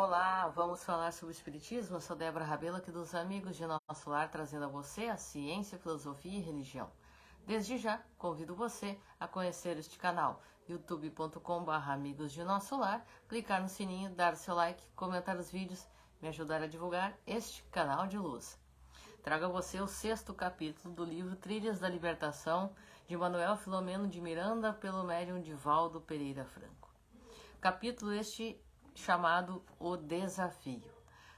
Olá, vamos falar sobre o Espiritismo? Eu sou Débora Rabelo, aqui dos Amigos de Nosso Lar, trazendo a você a ciência, filosofia e religião. Desde já, convido você a conhecer este canal, youtube.com/amigos de Nosso Lar, clicar no sininho, dar seu like, comentar os vídeos, me ajudar a divulgar este canal de luz. Trago a você o 6º capítulo do livro Trilhas da Libertação, de Manuel Filomeno de Miranda, pelo médium Divaldo Pereira Franco. Capítulo este chamado O Desafio.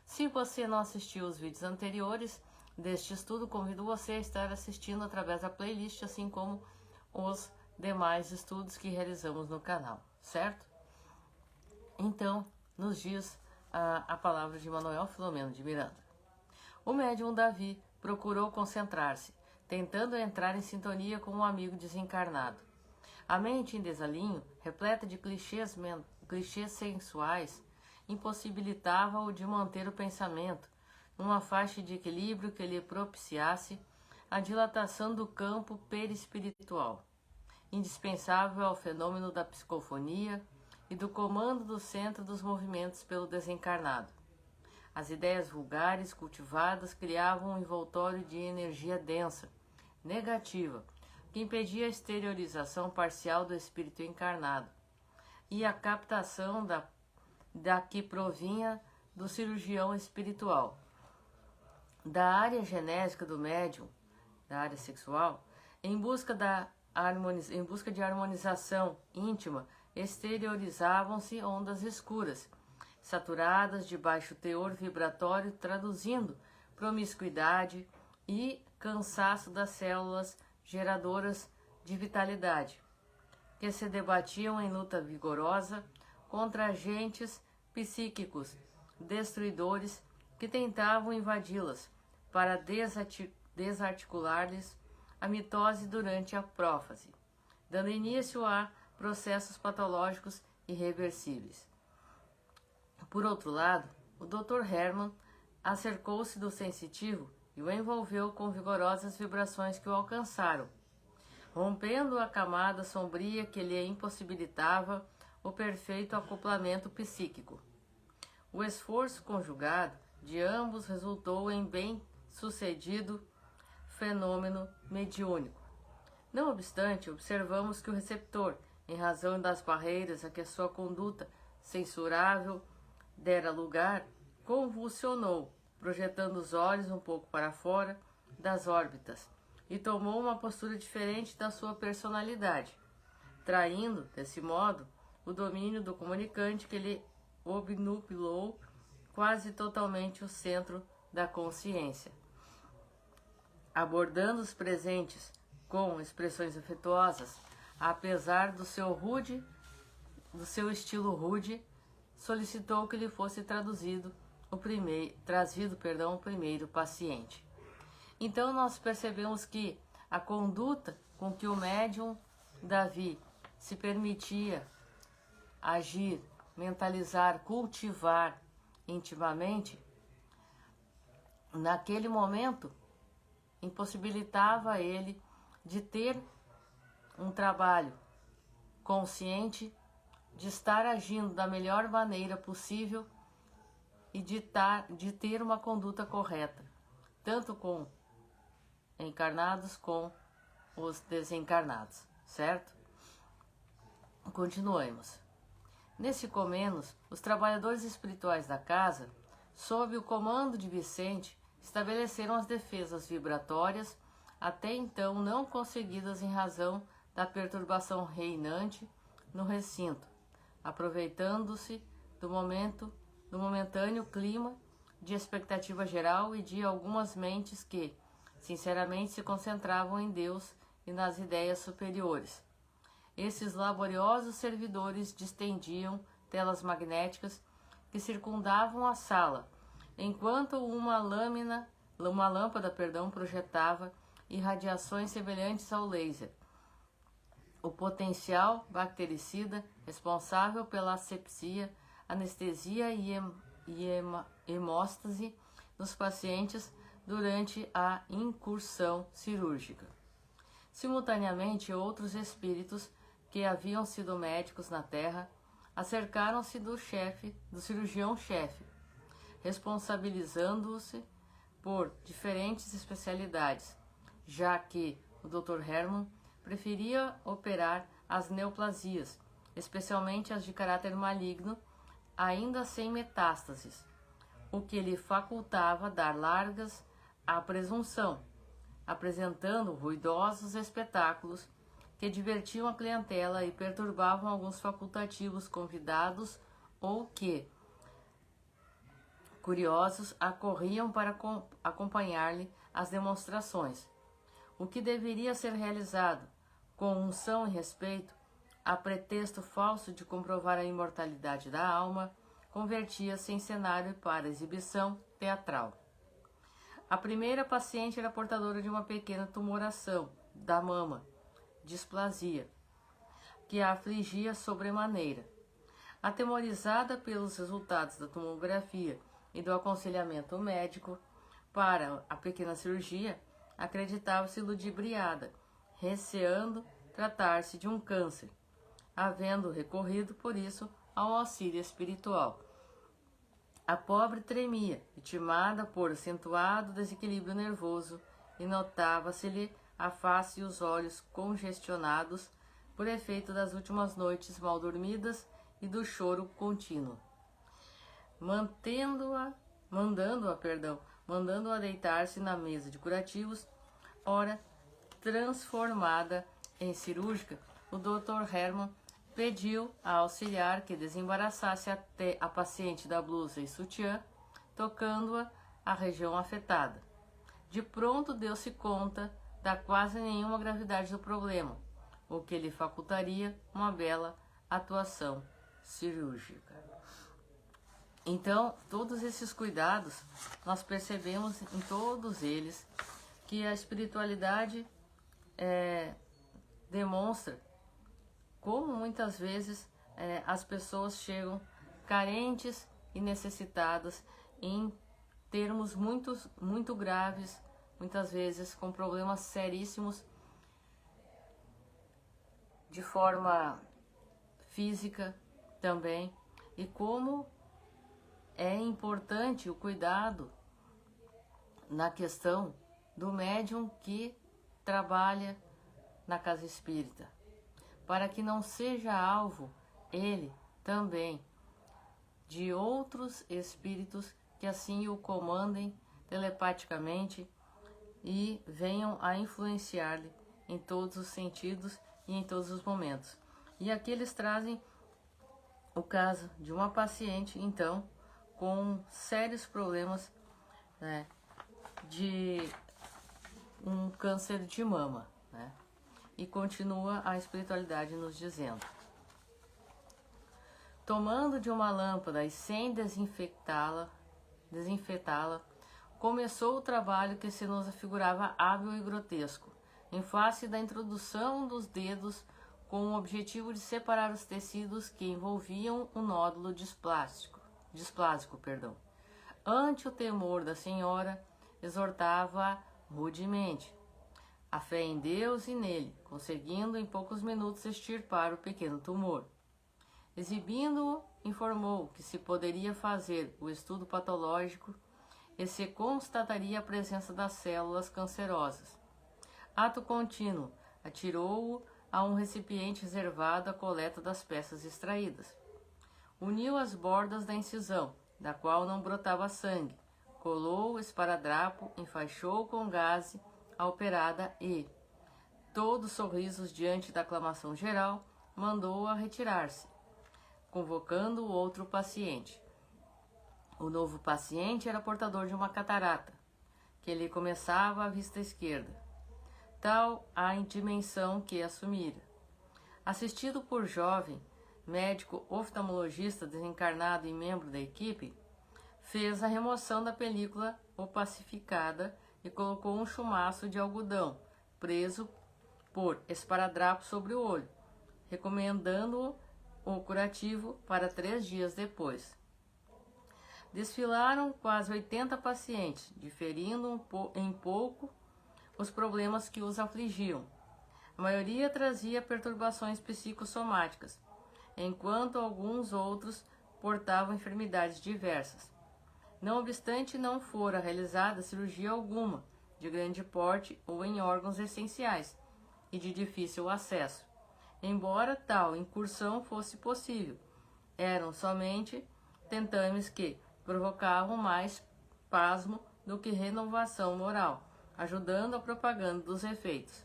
Se você não assistiu os vídeos anteriores deste estudo, convido você a estar assistindo através da playlist, assim como os demais estudos que realizamos no canal, certo? Então, nos diz a palavra de Manuel Filomeno de Miranda. O médium Davi procurou concentrar-se, tentando entrar em sintonia com um amigo desencarnado. A mente em desalinho, repleta de clichês sensuais, impossibilitava-o de manter o pensamento numa faixa de equilíbrio que lhe propiciasse a dilatação do campo perispiritual, indispensável ao fenômeno da psicofonia e do comando do centro dos movimentos pelo desencarnado. As ideias vulgares cultivadas criavam um envoltório de energia densa, negativa, que impedia a exteriorização parcial do espírito encarnado e a captação da que provinha do cirurgião espiritual. Da área genésica do médium, da área sexual, em busca de harmonização íntima, exteriorizavam-se ondas escuras, saturadas de baixo teor vibratório, traduzindo promiscuidade e cansaço das células geradoras de vitalidade, que se debatiam em luta vigorosa contra agentes psíquicos destruidores que tentavam invadi-las para desarticular-lhes a mitose durante a prófase, dando início a processos patológicos irreversíveis. Por outro lado, o Dr. Hermann acercou-se do sensitivo e o envolveu com vigorosas vibrações que o alcançaram, rompendo a camada sombria que lhe impossibilitava o perfeito acoplamento psíquico. O esforço conjugado de ambos resultou em bem-sucedido fenômeno mediúnico. Não obstante, observamos que o receptor, em razão das barreiras a que a sua conduta censurável dera lugar, convulsionou, projetando os olhos um pouco para fora das órbitas, e tomou uma postura diferente da sua personalidade, traindo, desse modo, o domínio do comunicante que lhe obnubilou quase totalmente o centro da consciência. Abordando os presentes com expressões afetuosas, apesar do seu estilo rude, solicitou que lhe fosse trazido o primeiro paciente. Então nós percebemos que a conduta com que o médium Davi se permitia agir, mentalizar, cultivar intimamente, naquele momento impossibilitava ele de ter um trabalho consciente, de estar agindo da melhor maneira possível e de ter uma conduta correta, tanto com encarnados com os desencarnados, certo? Continuemos. Nesse comenos, os trabalhadores espirituais da casa, sob o comando de Vicente, estabeleceram as defesas vibratórias, até então não conseguidas em razão da perturbação reinante no recinto, aproveitando-se do momentâneo clima de expectativa geral e de algumas mentes que, sinceramente, se concentravam em Deus e nas ideias superiores. Esses laboriosos servidores distendiam telas magnéticas que circundavam a sala, enquanto uma lâmpada projetava irradiações semelhantes ao laser. O potencial bactericida responsável pela asepsia, anestesia e hemóstase nos pacientes durante a incursão cirúrgica. Simultaneamente, outros espíritos que haviam sido médicos na Terra acercaram-se do cirurgião-chefe, responsabilizando-se por diferentes especialidades, já que o Dr. Hermann preferia operar as neoplasias, especialmente as de caráter maligno, ainda sem metástases, o que lhe facultava dar largas à presunção, apresentando ruidosos espetáculos que divertiam a clientela e perturbavam alguns facultativos convidados ou que, curiosos, acorriam para acompanhar-lhe as demonstrações. O que deveria ser realizado com unção e respeito, a pretexto falso de comprovar a imortalidade da alma, convertia-se em cenário para exibição teatral. A primeira paciente era portadora de uma pequena tumoração da mama, displasia, que a afligia sobremaneira. Atemorizada pelos resultados da tomografia e do aconselhamento médico para a pequena cirurgia, acreditava-se ludibriada, receando tratar-se de um câncer, havendo recorrido, por isso, ao auxílio espiritual. A pobre tremia, vitimada por acentuado desequilíbrio nervoso, e notava-se-lhe a face e os olhos congestionados por efeito das últimas noites mal dormidas e do choro contínuo. Mandando-a deitar-se na mesa de curativos, ora transformada em cirúrgica, o Dr. Hermann pediu à auxiliar que desembaraçasse até a paciente da blusa e sutiã, tocando-a à região afetada. De pronto deu-se conta da quase nenhuma gravidade do problema, o que lhe facultaria uma bela atuação cirúrgica. Então, todos esses cuidados, nós percebemos em todos eles que a espiritualidade demonstra como muitas vezes as pessoas chegam carentes e necessitadas em termos muito graves, muitas vezes com problemas seríssimos de forma física também, e como é importante o cuidado na questão do médium que trabalha na casa espírita, para que não seja alvo ele também de outros espíritos que assim o comandem telepaticamente e venham a influenciar-lhe em todos os sentidos e em todos os momentos. E aqui eles trazem o caso de uma paciente, então, com sérios problemas, né, de um câncer de mama, né? E continua a espiritualidade nos dizendo: tomando de uma lâmpada e sem desinfetá-la, começou o trabalho que se nos afigurava hábil e grotesco, em face da introdução dos dedos com o objetivo de separar os tecidos que envolviam o nódulo displásico. Ante o temor da senhora, exortava rudemente a fé em Deus e nele, conseguindo em poucos minutos extirpar o pequeno tumor. Exibindo-o, informou que se poderia fazer o estudo patológico e se constataria a presença das células cancerosas. Ato contínuo, atirou-o a um recipiente reservado à coleta das peças extraídas. Uniu as bordas da incisão, da qual não brotava sangue, colou o esparadrapo, enfaixou com gaze a operada e, todos sorrisos diante da aclamação geral, mandou-a retirar-se, convocando o outro paciente. O novo paciente era portador de uma catarata, que lhe começava à vista esquerda, tal a dimensão que assumira. Assistido por jovem, médico oftalmologista desencarnado e membro da equipe, fez a remoção da película opacificada e colocou um chumaço de algodão preso por esparadrapo sobre o olho, recomendando o curativo para 3 dias depois. Desfilaram quase 80 pacientes, diferindo em pouco os problemas que os afligiam. A maioria trazia perturbações psicossomáticas, enquanto alguns outros portavam enfermidades diversas. Não obstante, não fora realizada cirurgia alguma, de grande porte ou em órgãos essenciais e de difícil acesso. Embora tal incursão fosse possível, eram somente tentames que provocavam mais pasmo do que renovação moral, ajudando a propaganda dos efeitos.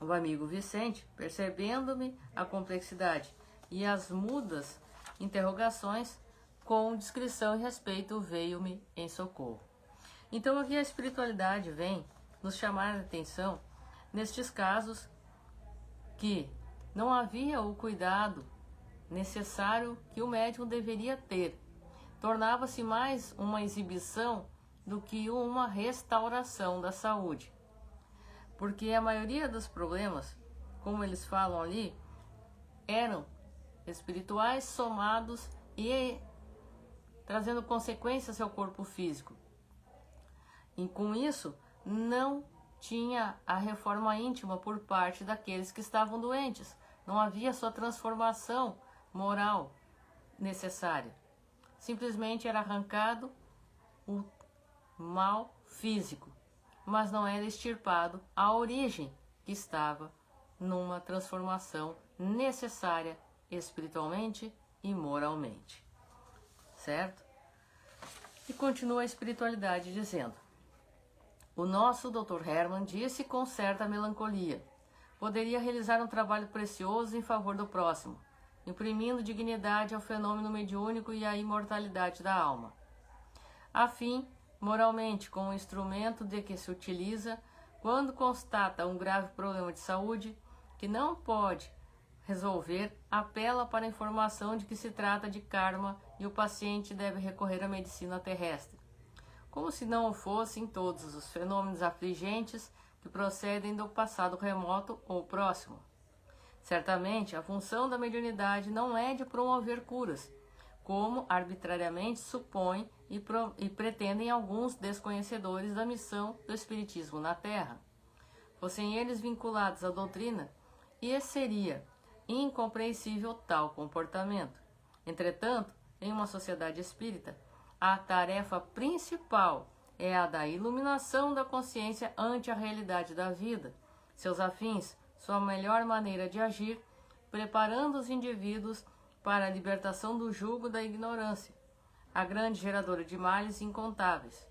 O amigo Vicente, percebendo-me a complexidade e as mudas interrogações, com discrição e respeito veio-me em socorro. Então aqui a espiritualidade vem nos chamar a atenção nestes casos que não havia o cuidado necessário que o médium deveria ter. Tornava-se mais uma exibição do que uma restauração da saúde. Porque a maioria dos problemas, como eles falam ali, eram espirituais somados e trazendo consequências ao corpo físico. E com isso, não tinha a reforma íntima por parte daqueles que estavam doentes. Não havia sua transformação moral necessária. Simplesmente era arrancado o mal físico, mas não era extirpado a origem que estava numa transformação necessária espiritualmente e moralmente. Certo? E continua a espiritualidade dizendo: o nosso Dr. Hermann disse com certa melancolia: poderia realizar um trabalho precioso em favor do próximo, imprimindo dignidade ao fenômeno mediúnico e à imortalidade da alma. Afim, moralmente, como um instrumento de que se utiliza quando constata um grave problema de saúde que não pode resolver, apela para a informação de que se trata de karma e o paciente deve recorrer à medicina terrestre. Como se não o fossem todos os fenômenos afligentes que procedem do passado remoto ou próximo. Certamente, a função da mediunidade não é de promover curas, como arbitrariamente supõem e pretendem alguns desconhecedores da missão do Espiritismo na Terra. Fossem eles vinculados à doutrina, e seria incompreensível tal comportamento. Entretanto, em uma sociedade espírita, a tarefa principal é a da iluminação da consciência ante a realidade da vida, seus afins, sua melhor maneira de agir, preparando os indivíduos para a libertação do jugo da ignorância, a grande geradora de males incontáveis.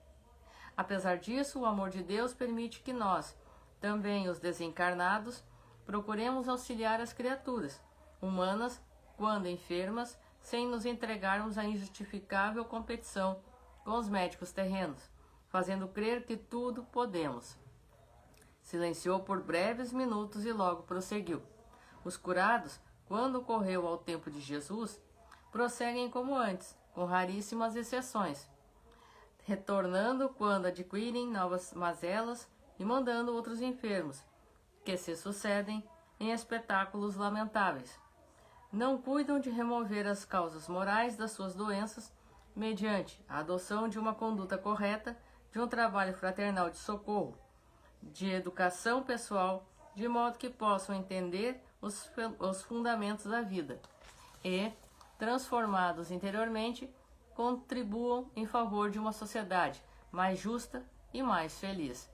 Apesar disso, o amor de Deus permite que nós, também os desencarnados, procuremos auxiliar as criaturas humanas quando enfermas, sem nos entregarmos à injustificável competição com os médicos terrenos, fazendo crer que tudo podemos. Silenciou por breves minutos e logo prosseguiu. Os curados, quando ocorreu ao tempo de Jesus, prosseguem como antes, com raríssimas exceções, retornando quando adquirem novas mazelas e mandando outros enfermos, que se sucedem em espetáculos lamentáveis. Não cuidam de remover as causas morais das suas doenças mediante a adoção de uma conduta correta, de um trabalho fraternal de socorro, de educação pessoal, de modo que possam entender os fundamentos da vida e, transformados interiormente, contribuam em favor de uma sociedade mais justa e mais feliz.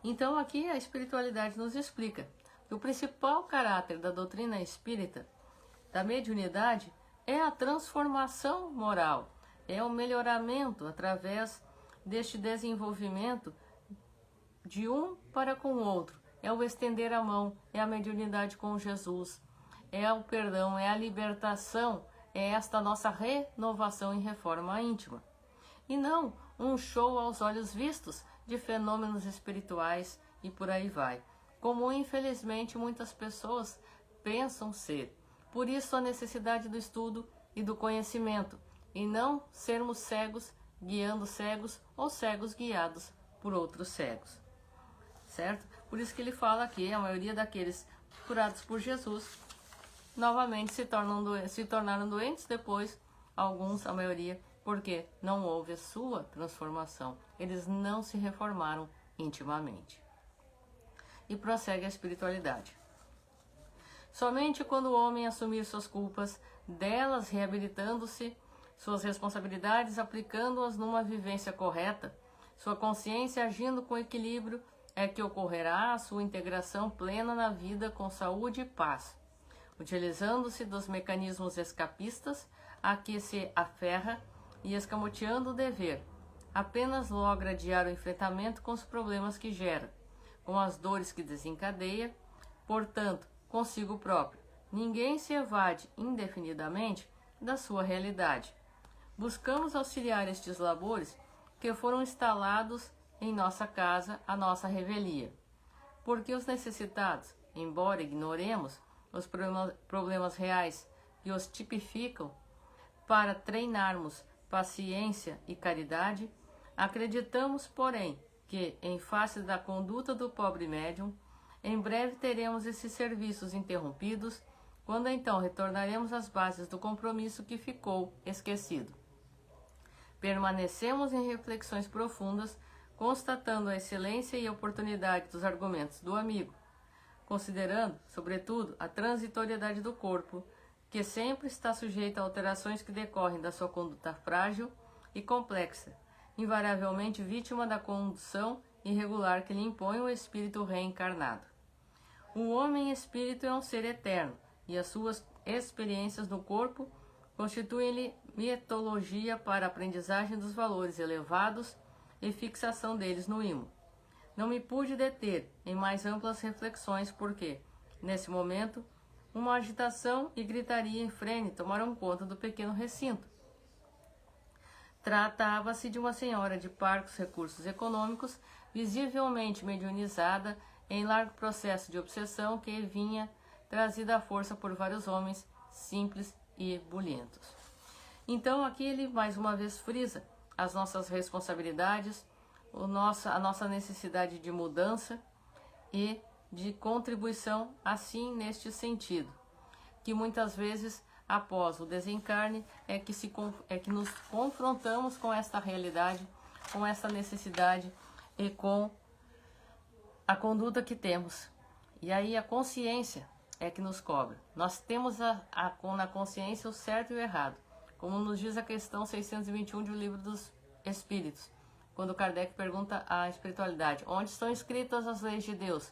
Então aqui a espiritualidade nos explica que o principal caráter da doutrina espírita, da mediunidade, é a transformação moral, é o melhoramento através deste desenvolvimento de um para com o outro, é o estender a mão, é a mediunidade com Jesus, é o perdão, é a libertação, é esta nossa renovação e reforma íntima. E não um show aos olhos vistos de fenômenos espirituais e por aí vai, como infelizmente muitas pessoas pensam ser. Por isso a necessidade do estudo e do conhecimento, e não sermos cegos guiando cegos ou cegos guiados por outros cegos. Certo? Por isso que ele fala que a maioria daqueles curados por Jesus novamente se tornaram doentes depois, alguns, a maioria, porque não houve a sua transformação. Eles não se reformaram intimamente. E prossegue a espiritualidade. Somente quando o homem assumir suas culpas, delas reabilitando-se, suas responsabilidades aplicando-as numa vivência correta, sua consciência agindo com equilíbrio, é que ocorrerá a sua integração plena na vida com saúde e paz, utilizando-se dos mecanismos escapistas a que se aferra e escamoteando o dever, apenas logra adiar o enfrentamento com os problemas que gera, com as dores que desencadeia, portanto, consigo próprio. Ninguém se evade indefinidamente da sua realidade. Buscamos auxiliar estes labores que foram instalados em nossa casa à nossa revelia. Porque os necessitados, embora ignoremos os problemas reais que os tipificam, para treinarmos paciência e caridade, acreditamos, porém, que, em face da conduta do pobre médium, em breve teremos esses serviços interrompidos, quando então retornaremos às bases do compromisso que ficou esquecido. Permanecemos em reflexões profundas, constatando a excelência e a oportunidade dos argumentos do amigo, considerando, sobretudo, a transitoriedade do corpo, que sempre está sujeito a alterações que decorrem da sua conduta frágil e complexa, invariavelmente vítima da condução irregular que lhe impõe o espírito reencarnado. O homem-espírito é um ser eterno, e as suas experiências no corpo constituem-lhe metodologia para a aprendizagem dos valores elevados e fixação deles no imo. Não me pude deter em mais amplas reflexões porque, nesse momento, uma agitação e gritaria em frene tomaram conta do pequeno recinto. Tratava-se de uma senhora de parcos recursos econômicos, visivelmente mediunizada em largo processo de obsessão que vinha trazida à força por vários homens simples e bulhentos. Então aqui ele mais uma vez frisa as nossas responsabilidades, a nossa necessidade de mudança e de contribuição assim neste sentido, que muitas vezes após o desencarne é que nos confrontamos com esta realidade, com esta necessidade e com a conduta que temos. E aí a consciência é que nos cobra. Nós temos na consciência o certo e o errado, como nos diz a questão 621 do Livro dos Espíritos, quando Kardec pergunta à espiritualidade, onde estão escritas as leis de Deus?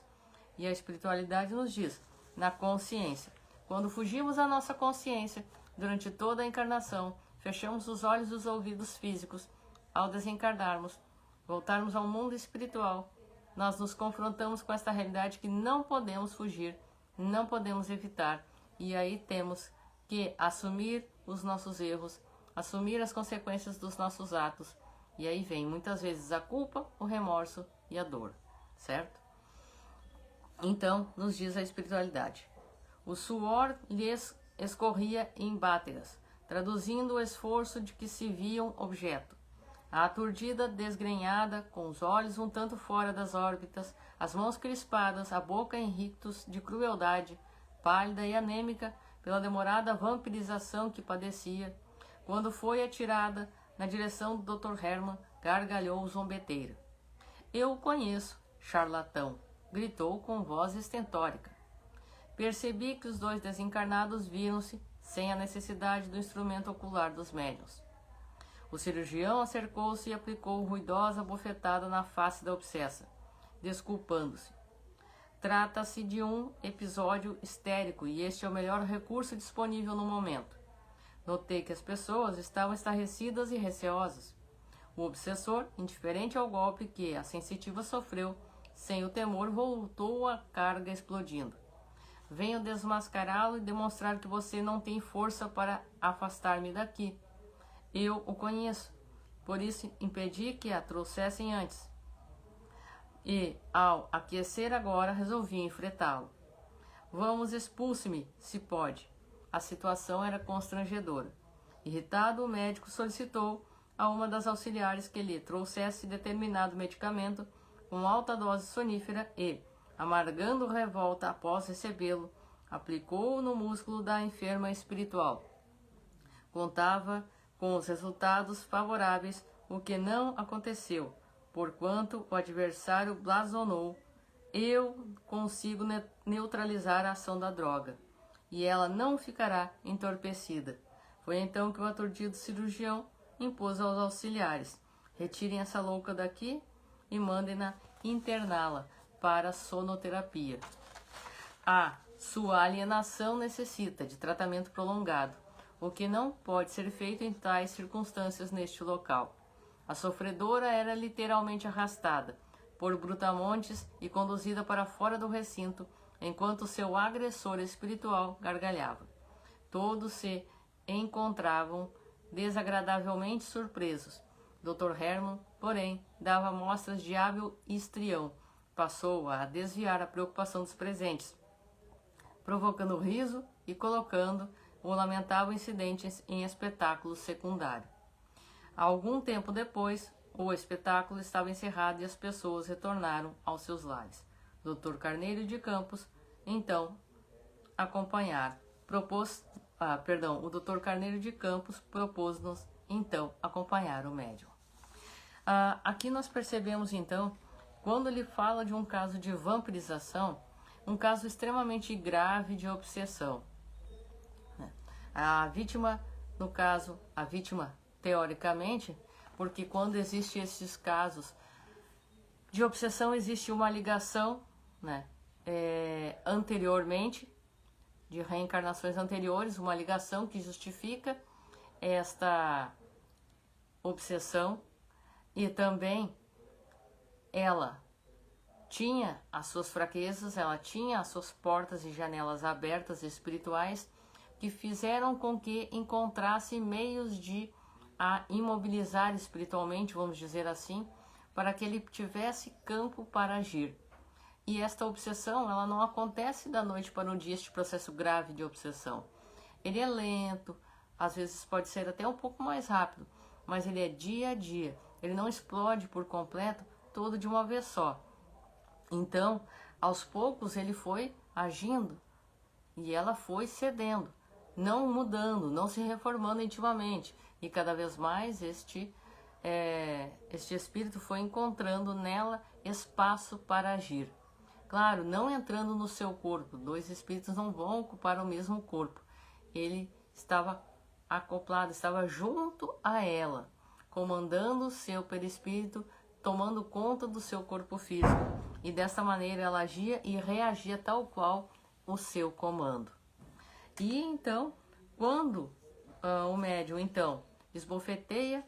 E a espiritualidade nos diz, na consciência. Quando fugimos da nossa consciência, durante toda a encarnação, fechamos os olhos e os ouvidos físicos, ao desencarnarmos, voltarmos ao mundo espiritual, nós nos confrontamos com esta realidade que não podemos fugir, não podemos evitar, e aí temos que assumir os nossos erros, assumir as consequências dos nossos atos, e aí vem muitas vezes a culpa, o remorso e a dor, certo? Então, nos diz a espiritualidade, o suor lhes escorria em báteras, traduzindo o esforço de que se viam objeto. A aturdida, desgrenhada, com os olhos um tanto fora das órbitas, as mãos crispadas, a boca em rictos de crueldade, pálida e anêmica pela demorada vampirização que padecia, quando foi atirada na direção do Dr. Hermann, gargalhou zombeteira. Eu o conheço, charlatão, gritou com voz estentórica. Percebi que os dois desencarnados viram-se sem a necessidade do instrumento ocular dos médiuns. O cirurgião acercou-se e aplicou ruidosa bofetada na face da obsessa, desculpando-se. Trata-se de um episódio histérico e este é o melhor recurso disponível no momento. Notei que as pessoas estavam estarrecidas e receosas. O obsessor, indiferente ao golpe que a sensitiva sofreu, sem o temor, voltou à carga explodindo. Venho desmascará-lo e demonstrar que você não tem força para afastar-me daqui. Eu o conheço, por isso impedi que a trouxessem antes. E, ao aquecer agora, resolvi enfrentá-lo. Vamos, expulse-me, se pode. A situação era constrangedora. Irritado, o médico solicitou a uma das auxiliares que lhe trouxesse determinado medicamento com alta dose sonífera e, amargando revolta após recebê-lo, aplicou-o no músculo da enferma espiritual. Contava com os resultados favoráveis, o que não aconteceu, porquanto o adversário blasonou. Eu consigo neutralizar a ação da droga. e ela não ficará entorpecida. Foi então que o aturdido cirurgião impôs aos auxiliares: retirem essa louca daqui e mandem-na interná-la para sonoterapia. A sua alienação necessita de tratamento prolongado, o que não pode ser feito em tais circunstâncias neste local. A sofredora era literalmente arrastada por brutamontes e conduzida para fora do recinto, enquanto seu agressor espiritual gargalhava. Todos se encontravam desagradavelmente surpresos. Dr. Hermann, porém, dava mostras de hábil histrião. Passou a desviar a preocupação dos presentes, provocando riso e colocando o lamentável incidente em espetáculo secundário. Algum tempo depois, o espetáculo estava encerrado e as pessoas retornaram aos seus lares. Dr. Carneiro de Campos, então, o Dr. Carneiro de Campos propôs-nos, então, acompanhar o médium. Aqui nós percebemos, então, quando ele fala de um caso de vampirização, um caso extremamente grave de obsessão. A vítima, no caso, teoricamente, porque quando existem esses casos de obsessão, existe uma ligação, anteriormente, de reencarnações anteriores, uma ligação que justifica esta obsessão, e também ela tinha as suas fraquezas, ela tinha as suas portas e janelas abertas espirituais que fizeram com que encontrasse meios de a imobilizar espiritualmente, vamos dizer assim, para que ele tivesse campo para agir. E esta obsessão, ela não acontece da noite para o dia, este processo grave de obsessão. Ele é lento, às vezes pode ser até um pouco mais rápido, mas ele é dia a dia. Ele não explode por completo, todo de uma vez só. Então, aos poucos ele foi agindo e ela foi cedendo, não mudando, não se reformando intimamente. E cada vez mais este espírito foi encontrando nela espaço para agir. Claro, não entrando no seu corpo, dois espíritos não vão ocupar o mesmo corpo. Ele estava acoplado, estava junto a ela, comandando o seu perispírito, tomando conta do seu corpo físico. E dessa maneira ela agia e reagia tal qual o seu comando. E então, quando o médium então esbofeteia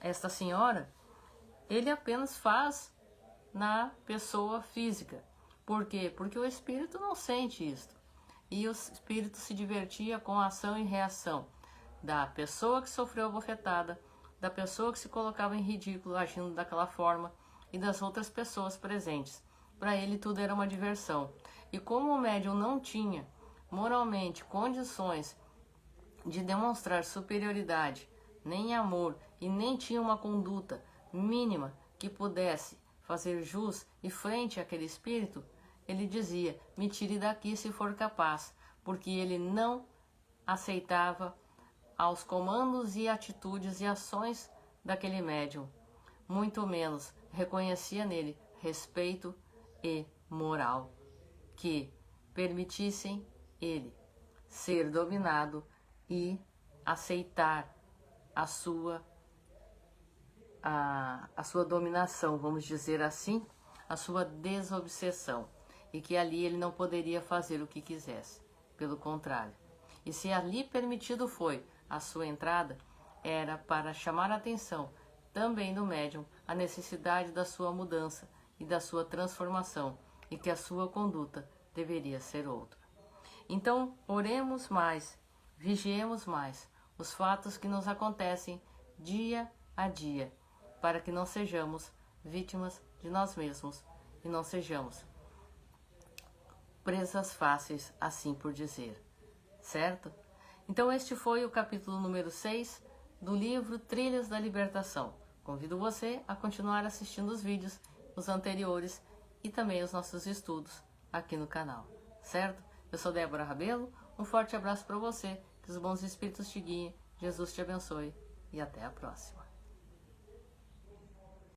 esta senhora, ele apenas faz na pessoa física. Por quê? Porque o espírito não sente isto. E o espírito se divertia com a ação e reação da pessoa que sofreu a bofetada, da pessoa que se colocava em ridículo agindo daquela forma e das outras pessoas presentes. Para ele tudo era uma diversão. E como o médium não tinha moralmente condições de demonstrar superioridade, nem amor, e nem tinha uma conduta mínima que pudesse fazer jus e frente àquele espírito, ele dizia: me tire daqui se for capaz, porque ele não aceitava aos comandos e atitudes e ações daquele médium, muito menos reconhecia nele respeito e moral que permitissem ele ser dominado e aceitar a sua dominação, vamos dizer assim, a sua desobsessão, e que ali ele não poderia fazer o que quisesse, pelo contrário. E se ali permitido foi a sua entrada, era para chamar a atenção também do médium a necessidade da sua mudança e da sua transformação, e que a sua conduta deveria ser outra. Então, oremos mais, vigiemos mais os fatos que nos acontecem dia a dia, para que não sejamos vítimas de nós mesmos e não sejamos presas fáceis, assim por dizer, certo? Então este foi o capítulo número 6 do livro Trilhas da Libertação. Convido você a continuar assistindo os vídeos, os anteriores e também os nossos estudos aqui no canal, certo? Eu sou Débora Rabelo, um forte abraço para você, que os bons espíritos te guiem, Jesus te abençoe e até a próxima.